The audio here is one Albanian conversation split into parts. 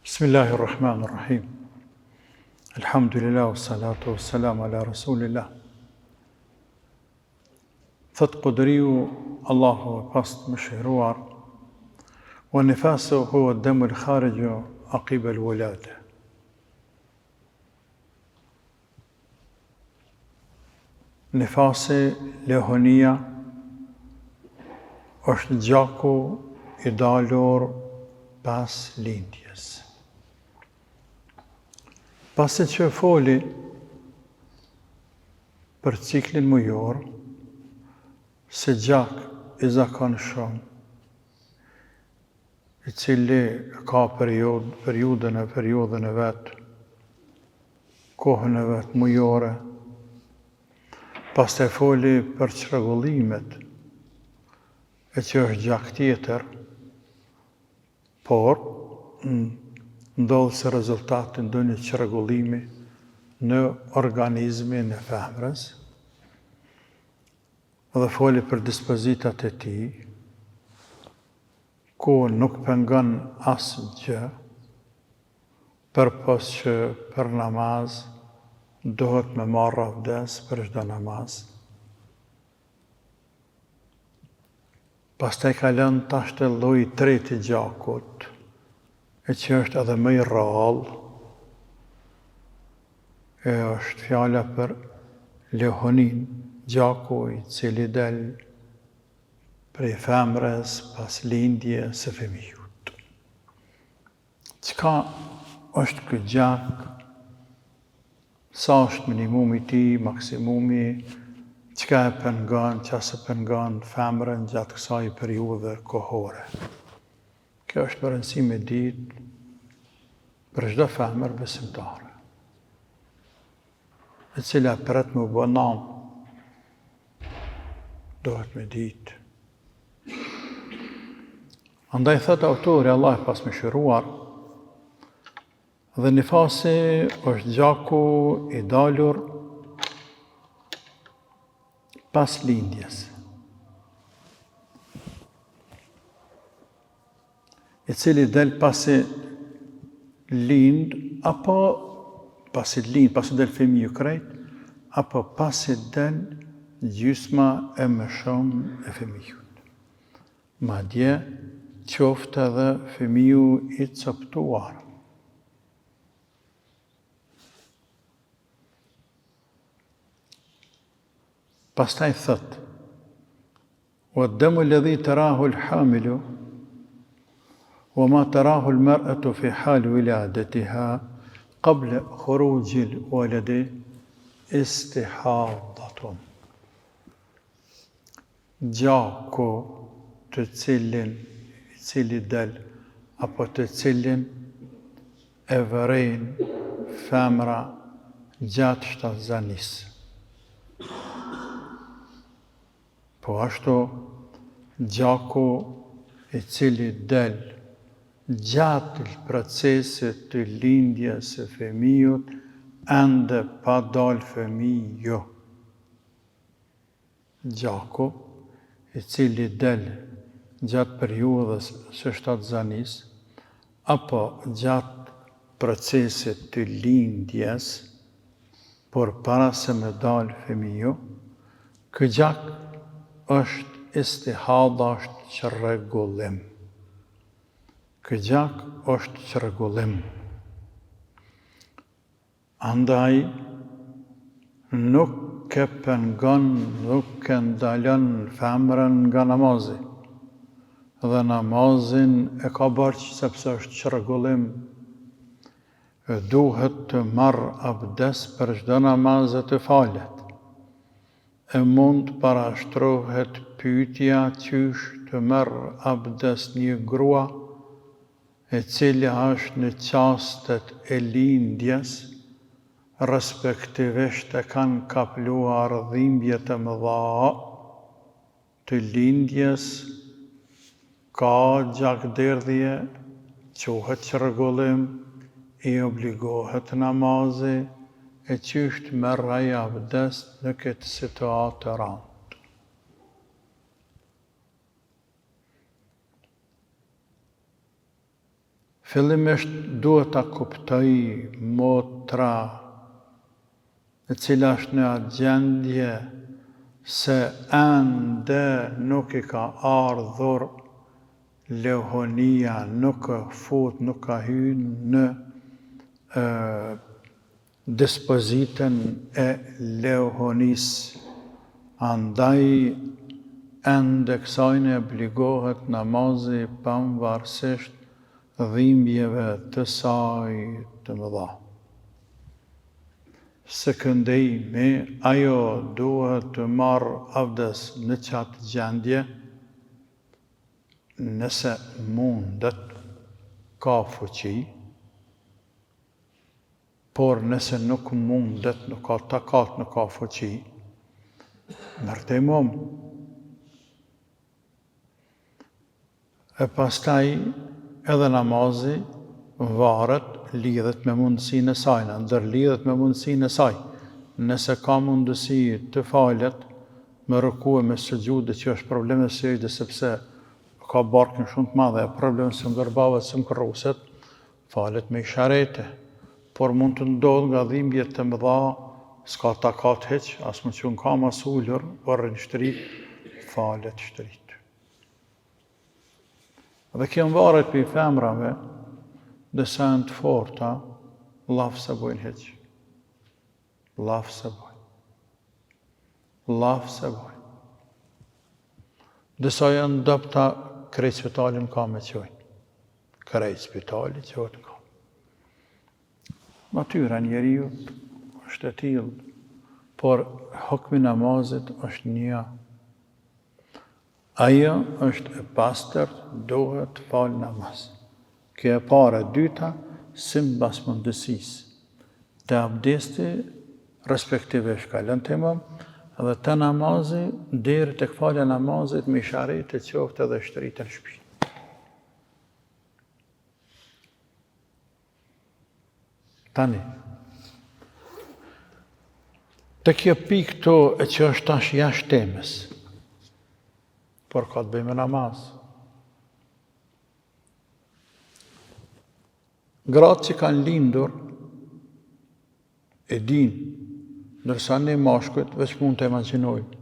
Bismillahirrahmanirrahim. Elhamdulillah, salatu wassalamu ala rasulillah. Thot Qudriu, Allahu past mëshiruar, wa nifasu huwa ad-damu al-khariju aqiba al-wulada. Nifasi, lehonia, është gjaku i dalur pas lindjes. Pasi që foli për ciklin mujor, se gjak i zakonshëm, i cili ka periudën e vetë, kohën e vetë mujore, pastaj foli për çrregullimet, e që është gjak tjetër, por ndodhë se rezultati ndonjë çrregullimi në organizmin e femrës, dhe foli për dispozitat e tij, ku nuk pengon asgjë, përpos që për namaz duhet me marrë abdes për çdo namaz. Pastaj kalon tash te lloji i tretë i gjakut, e që është edhe më i rrallë, e është fjala për lehonin, gjaku i cili del prej femrës pas lindjes së fëmijës. Çka është ky gjak? Sa është minimumi i tij, maksimumi? Çka e pengon, çka se pengon femrën gjatë kësaj periudhe kohore? Kjo është për rëndësi me ditë për çdo femër besimtare, e cila pret me u bë nam, dohet me ditë. Andaj thot autori, Allah pas mëshiruar, dhe nifasi është gjaku i dalur pas lindjes, i cili del pasi lind, apo pasi del fëmiju krejt, apo pasi del gjysma e më shumë e fëmijut. Madje qoftë edhe fëmiju i coptuar. Pastaj thot, وَالدَّمُ الَّذِي تَرَاهُ الْحَامِلُ وما تراه المرأة في حال ولادتها قبل خروج الولد استحاضة. Gjaku të cili del, apo të cilin e vërejnë femra gjatë shtatzanisë. Po ashtu, gjaku i cili del gjatë procesit të lindjes së fëmijut, ende pa dalë fëmiju. Gjaku i cili del gjatë periudhës së shtatzanisë, apo gjatë procesit të lindjes, por para se me dalë fëmiju, ky gjak është istihadha, është çrregullim. Ky gjak është çrregullim. Andaj, nuk e pengon, nuk e ndalon femrën nga namazi. Dhe namazin e ka bërë sepse është çrregullim. Duhet të marrë abdes për çdo namaz e të falet. E mund parashtrohet pyetja qysh të merr abdes një grua e cila është në qastet e lindjes, respektivisht e kanë kapluar dhimbje të mëdha të lindjes, ka gjakderdhje, quhet çrregullim, i obligohet namazi, e qysh të merr ai abdes në këtë situatë të randë. Fillimisht duhet ta kuptoj motra e cila është në atë gjendje se ende nuk i ka ardhur Leohonia, nuk ka hyrë në dispozitën e Leohonisë. Andaj ende kësajne obligohet namazi pavarësisht dhimbjeve të saj të mëdha. Së këndejmi, ajo duhet të marrë avdes në qatë gjendje, nëse mundet, ka fuqi, por nëse nuk mundet, nuk ka takat, nuk ka fuqi, mërtemum. E pastaj edhe namazi varet, lidhet me mundësinë e saj, ndërlidhet me mundësinë e saj. Nëse ka mundësi të falet, me rukue, me sujud, që është probleme sejde, sepse ka barkën shumë të madhe, probleme së ngërbavet, së mkërruset, falet me isharete. Por mund të ndodhë nga dhimbjet të mëdha, s'ka takat heq, as më që në ka mas ullur, por në shtërit, falet shtërit. Dhe kjo varet për i femrave, dhe sa në të forta, lafë se bojnë heq. Lafë se bojnë. Lafë se bojnë. Dhe sa janë dëpta, krejt spitalin ka me qojnë. Krejt spitali qojnë ka. Natyra njeriu është e tillë, por hukmi namazit është një. Ajo është e pastërt, duhet të falë namaz. Kjo e para, dyta, simbas mundësisë. Të abdesti, respektive shkallën të imam, edhe të namazi, deri tek falja namazit, me isharet e qoftë edhe shtërit e në shtëpi. Tani, të kjo pikë këto e që është tash jashtë temës, por ka të bëjmë namaz. Gratë që kanë lindur, e din, nërsa ne mashkët, veç mund të imagjinojmë,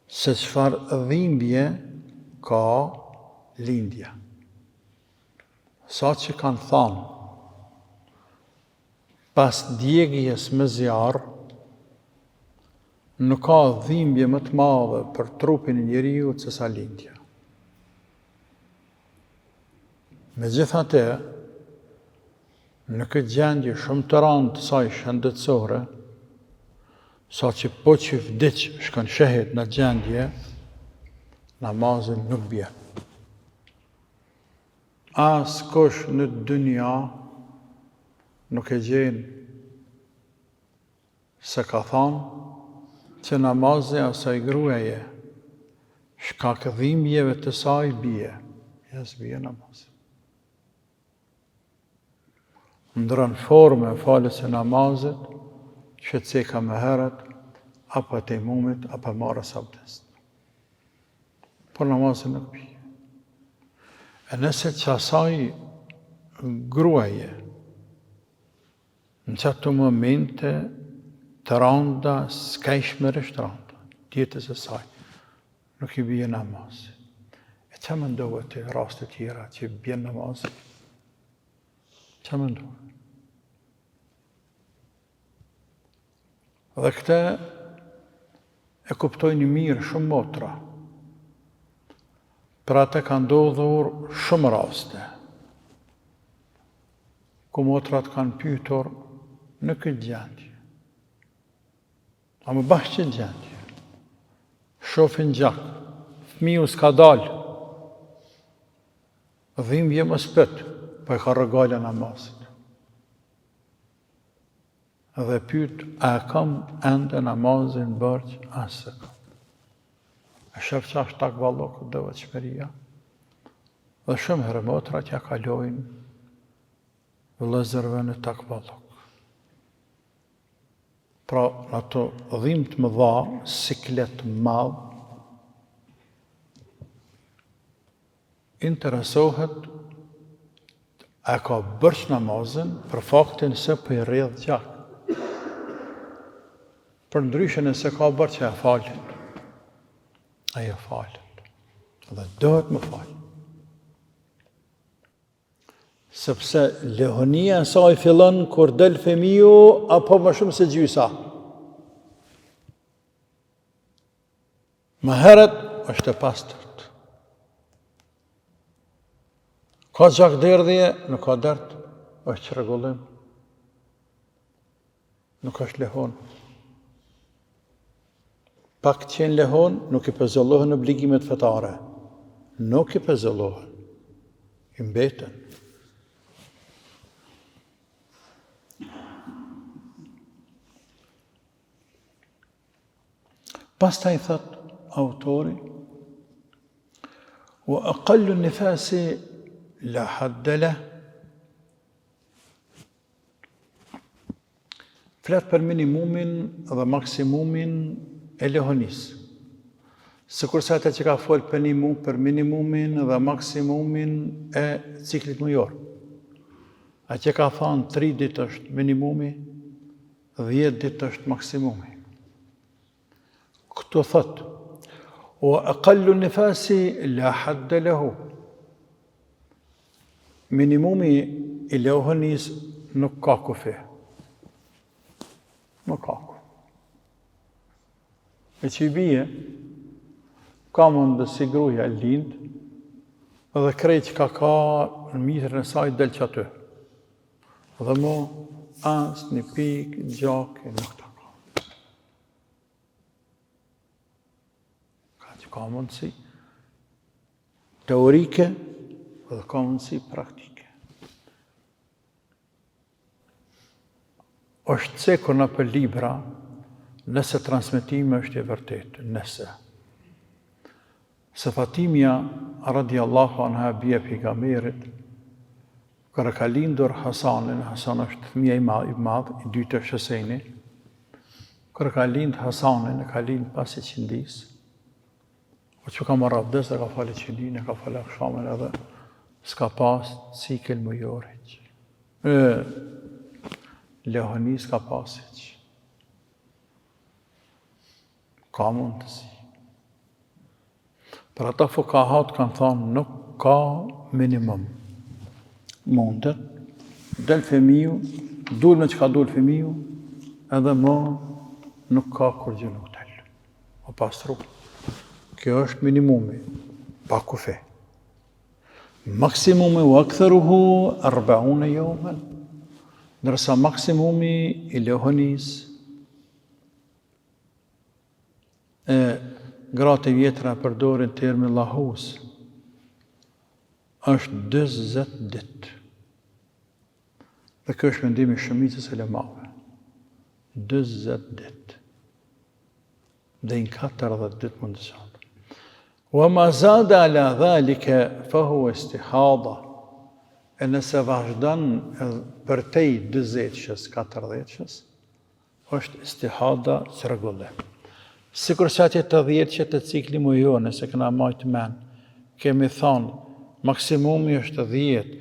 se çfarë dhimbje ka lindja. Sa që kanë thanë, pas djegjes me zjarë, nuk ka dhimbje më të madhe për trupin e njeriut se sa lindja. Megjithatë, në këtë gjendje shumë të rëndë të saj shëndetësore, sa që po që vdiq shkon shëhet në gjendje, namazin nuk bje. As kush në dynja nuk e gjenë se ka thanë që namazi asaj gruaje shkak dhimbjeve të saj bie. Jas bie namazi. Ndërën forme e falës e namazit, që të ceka me herët, apo të imumit, apo marrës abdest. Por namazin nuk bie. E nëse që asaj gruaje, në qëto momente të randa, s'kajshmërisht randa, tjetës e saj, nuk i bie namazi. E që më ndohet të rastet tjera që i bie namazi? Që më ndohet? Dhe këte e kuptojnë mirë shumë motra. Pra te ka ndodhur shumë raste, ku motrat kanë pyetur në këtë gjendje. A më bashkë që gjendje. Shofin gjak, fëmiu s'ka dalë, dhimbje më spët, po e ka rregala namazit. Dhe pyet, a kam ende namazin bërq, asë kam. E shëf që ashtë takvallok, dhe veçmeria. Dhe shumë herë motrat ja kalojnë vëllezërve në takvallok. Pra, në ato dhimbë të mëdha, siklet madh, interesohet A ka bërç namazin për faktin se për i rrjedh gjak. Për ndryshe nëse ka bërë që e falet. Ajo falet. Dhe dohet më falë. Sepse lehonia e saj fillon kur del fëmiu apo më shumë se gjysa. Më herët është e pastërt. Ka gjak derdhje, nuk ka dert, është çrregullim. Nuk është lehon. Pak qenë lehon, nuk i pezullohen obligimet fetare. Nuk i pezullohen. I mbeten. Pastaj thot autori, wa aqallu nifasi la hadda lah. Flet për minimumin dhe maksimumin e lehonisë. Sikurse ata që ka folë për minimumin dhe maksimumin e ciklit mujor. A që ka thënë 3 ditë është minimumi, 10 ditë është maksimumi. Këtu thot, wa aqallu nifasi la hadda lahu. Minimumi i lehonis nuk ka kufi. Nuk ka kufi. E që i bije, ka mundë si gruja lind, dhe krejt që ka në mitër në saj del që aty. Dhe mu, as një pik, gjake, nuk ta ka. Ka mundësi teorike dhe ka mundësi praktike. Është cekur në për libra nëse transmetimi është i vërtet, nëse. Se Fatimja, radiallahu anha, bia pejgamberit, kërë ka lindur Hasanin, Hasan është fëmija i madh, i dytë është Husejni, kërë ka lind Hasanin, ka lind pasi qindis, o që ka marrë abdes dhe ka fali qindin, ka fali akshamen edhe, s'ka pas cikël mujor hiq. Lehoni s'ka pas hiq. Ka mundësi. Për ata fukahat kanë thonë, nuk ka minimum. Mundet, del fëmiu, dul me që ka dul fëmiu, edhe më nuk ka kur gjë nuk del. O pastru. Kjo është minimumi, pa kufi. Maksimumi u aktharuhu 40 yawman. Ndërsa maksimumi i lehonis gratë e vjetra përdorin termin lahus, është 20 ditë. Dhe kjo është mendimi shumicës e ulemave. 20 ditë. Dhe në 40 ditë mund të shatë. Wa ma zada ala dhalike fahu istihada. E nëse vazhdan për tej 20-shës, 40-shës, është istihada çrregullim. Sikur që atje të 10 të cikli mujor, nëse këna majtë men, kemi thonë, maksimumi është 10,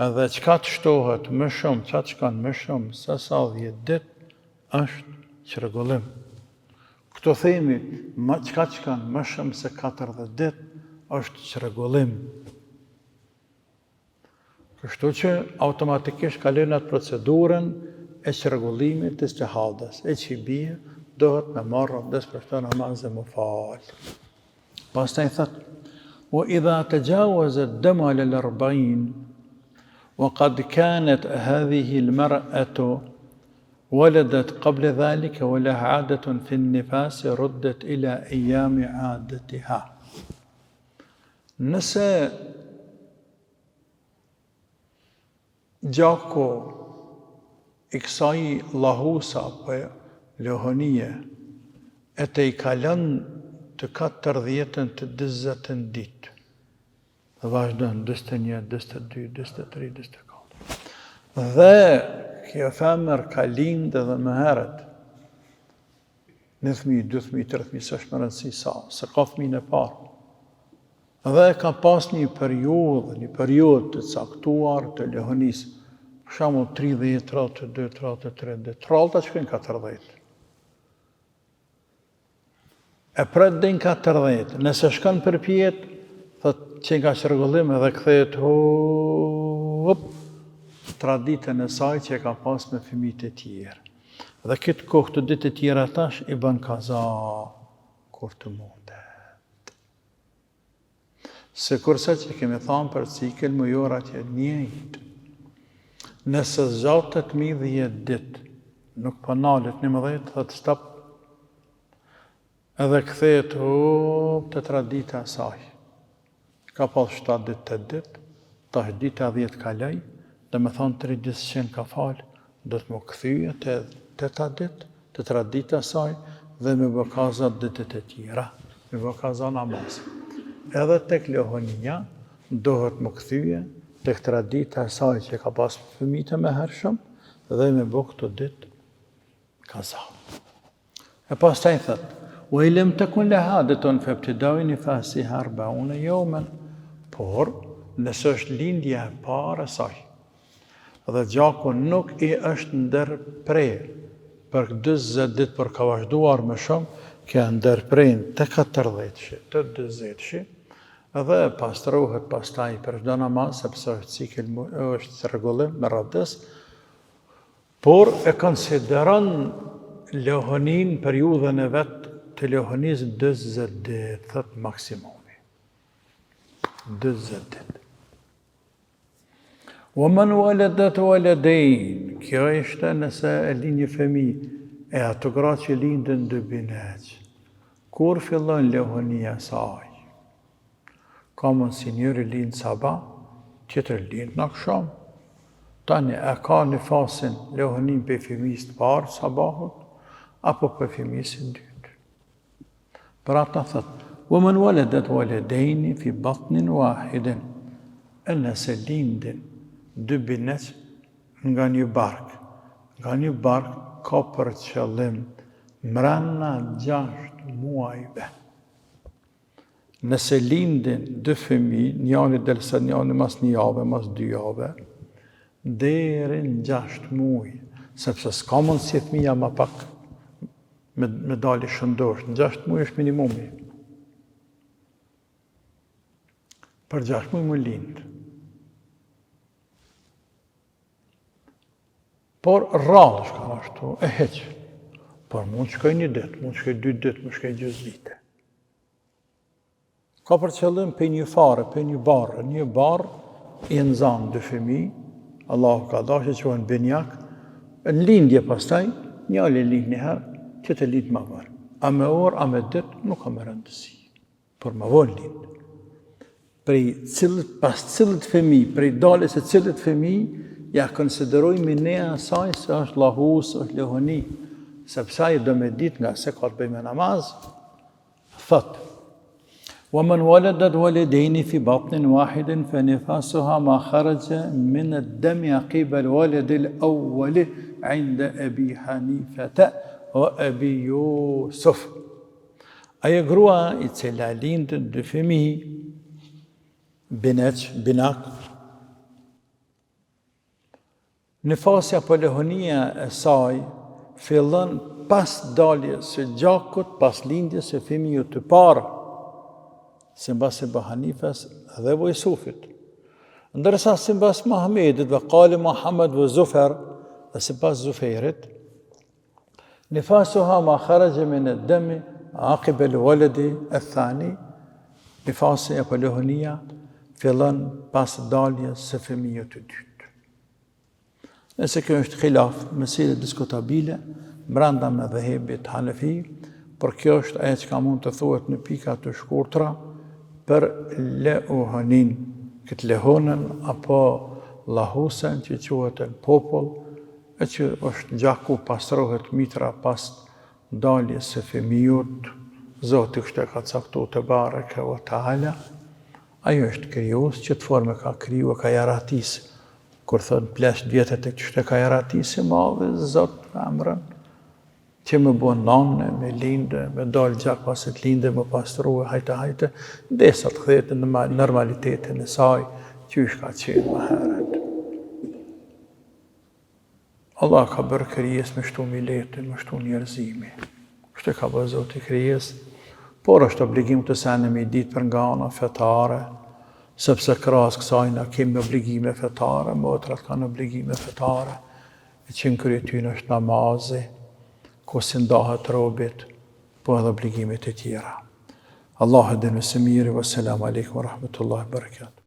edhe qka të shtohet më shumë, qa të shkan më shumë, sa 10 ditë, është çrregullim. Këto themi, qka të shkan më shumë se 40 ditë, është çrregullim. Kështu që automatikisht kalon atë procedurën e çrregullimit të istihadës, e që i bie, dohet me marrë abdes për këto namazë më falë. Pastaj thot, وإذا تجاوز الدم على 40 وقد كانت هذه المرأة ولدت قبل ذلك ولها عادة في النفاس ردت إلى أيام عادتها. Nëse gjako i kësaj lahusa për lehonie e të i kalon të 40 të 20 ditë. Dhe vazhdojnë 21, 22, 23, 24. Dhe kjo femër ka lindë edhe më herët. 1 fëmijë, 2 fëmijë, 3 fëmijë, s'është më rëndësi sa, se ka fëmijën e parë. Dhe ka pas një periudhë të caktuar të lehonisë, për shembull 30, 32, 33, trallta shkojnë 40. E pret din 40, nëse shkon përpjet, thot që nga çrregullim edhe kthehet traditën e saj që e ka pas me fëmijët e tjerë. Dhe këtë kohë të ditë të tjera tash i bën kaza kur të mundet. Se kurse që kemi thamë për cikël mujor atje njëjtë. Nëse zgjatët 10 ditë, nuk po nalet 11, thot stop, edhe kthehet te tradita e saj. Ka pas 7 ditë, 8 ditë, tash dita 10 kaloi, dhe me thonë 30 ka falë, do të më kthye te 8 ditë, te tradita e saj, dhe me bë kaza ditët e tjera, me bë kaza namaz. Edhe tek lehonia, dohet më kthye tek tradita e saj që ka pas fëmijët e mëhershëm, dhe me bë këto ditë kaza. E pastaj thot: وَإِلَمْ تَكُنْ لَهَا عَادَةٌ فَابْتِدَاءُ نِفَاسِهَا 40 يَوْمًا. Por, nëse është lindja e parë e saj, dhe gjaku nuk i është ndërprer për 40 ditë, për ka vazhduar më shumë, ka ndërprerjen te 40-shi, te 40-shi, edhe pastrohet pastaj për çdo namaz, sepse është cikël, është rregullim me radhës, por e konsideron lehonin periudhën e vet të lehonisë 40 ditë, thot maksimumi. 40 ditë. وَمَنْ وَلَدَتْ وَلَدَيْنِ. Kjo ishte nëse e lind një fëmijë, e ato gra që lindën 2 bineq. Kur fillon lehonia saj? Ka mundsi njëri lind sabah, tjetër lind në akşam. Tani e ka në fasin lehonin për fëmijës të parë sabahut, apo për fëmijës të dytë. Për ata thot: وَمَنْ وَلَدَتْ وَلَدَيْنِ فِي بَطْنٍ وَاحِدٍ. E nëse lindin 2 bineq nga një bark. Nga një bark ka për qëllim mrena 6 muajve. Nëse lindin 2 fëmijë, njëri derisa njëri mas 1 javë, mas 2 javë, deri në 6 muaj, sepse s'ka mundësi fëmija më pak me dali shëndosh. Në 6 muaj është minimumi. Për 6 muaj më lind. Por rrallë shka ashtu, e heq. Por mund shkoj 1 ditë, mund shkoj 2 ditë, mund shkoj 2 vite. Ka për qëllim për një fare, për një barë i nëzan 2 fëmijë, Allahu ka dashur që quhen binjak, në lindje pastaj, njëri lind një herë, që të lind më vonë. A me orë, a me ditë, nuk ka më rëndësi. Por më vonë lind. Pas cilët fëmijë, prej daljes e cilët fëmijë, ja konsiderojmë ne asaj se është lahus, është lehoni, sepse ai do me ditë nga se ka të bëjë me namaz. Thot: وَمَنْ وَلَدَتْ وَلَدَيْنِ فِي بَطْنٍ وَاحِدٍ فَنِفَاسُهَا مَا خَرَجَ مِنَ الدَّمِ عَقِبَ الْوَلَدِ الْأَوَّلِ عِنْدَ أَبِي حَنِيفَةَ وَأَبِي يُوسُفَ. Ajo grua i cila lindën 2 fëmijë, binak, nifasja apo lehonia e saj fillon pas daljes së gjakut, pas lindjes së fëmijës të parë, simbas Ebu Hanifes dhe Ebu Jusufit. Ndërsa simbas Muhamedit dhe qali Muhammed vë Zufer, dhe simbas Zufeirit, nifasuha ma kharaja min ad-dami aqib al-waladi ath-thani, nifasi apo lehonia fillon pas daljes së fëmijës të dytë. Nëse kjo është khilaf, mesele diskutabile, brenda me dhehebit Hanefi, por kjo është ajo që ka mund të thuhet në pika të shkurtra për lehonin, këtë lehonën apo lahusen që quhet në popull, e që është gjaku pastrohet mitra pas daljes së fëmijës, Zoti kështu e ka caktuar te bareke ve taala. Ajo është krijues që të forme ka kriju, ka jaratis. Kur thon plesh vjetet e kështu ka jaratis, madhe Zot emrën, që më bën nanë, me lindë, me dalë gjak pas të lindë, me pastruhe, hajte, desa të kthehet në normalitetin e saj, qysh ka qenë më herët. Allah ka bërë krijes me shtu miletin, me shtu njerëzimi. Kështë ka bërë Zoti krijes, por është obligim të sene me i ditë për nga ana fetare, sepse krahas kësaj na kemi obligime fetare, motrat kanë obligime fetare, që në krye tyne është namazi, ku si ndahet robit, po edhe obligimet e tjera. Allah e dinë së miri, wassalamu alaikum wa rahmatullahi wa barakatuh.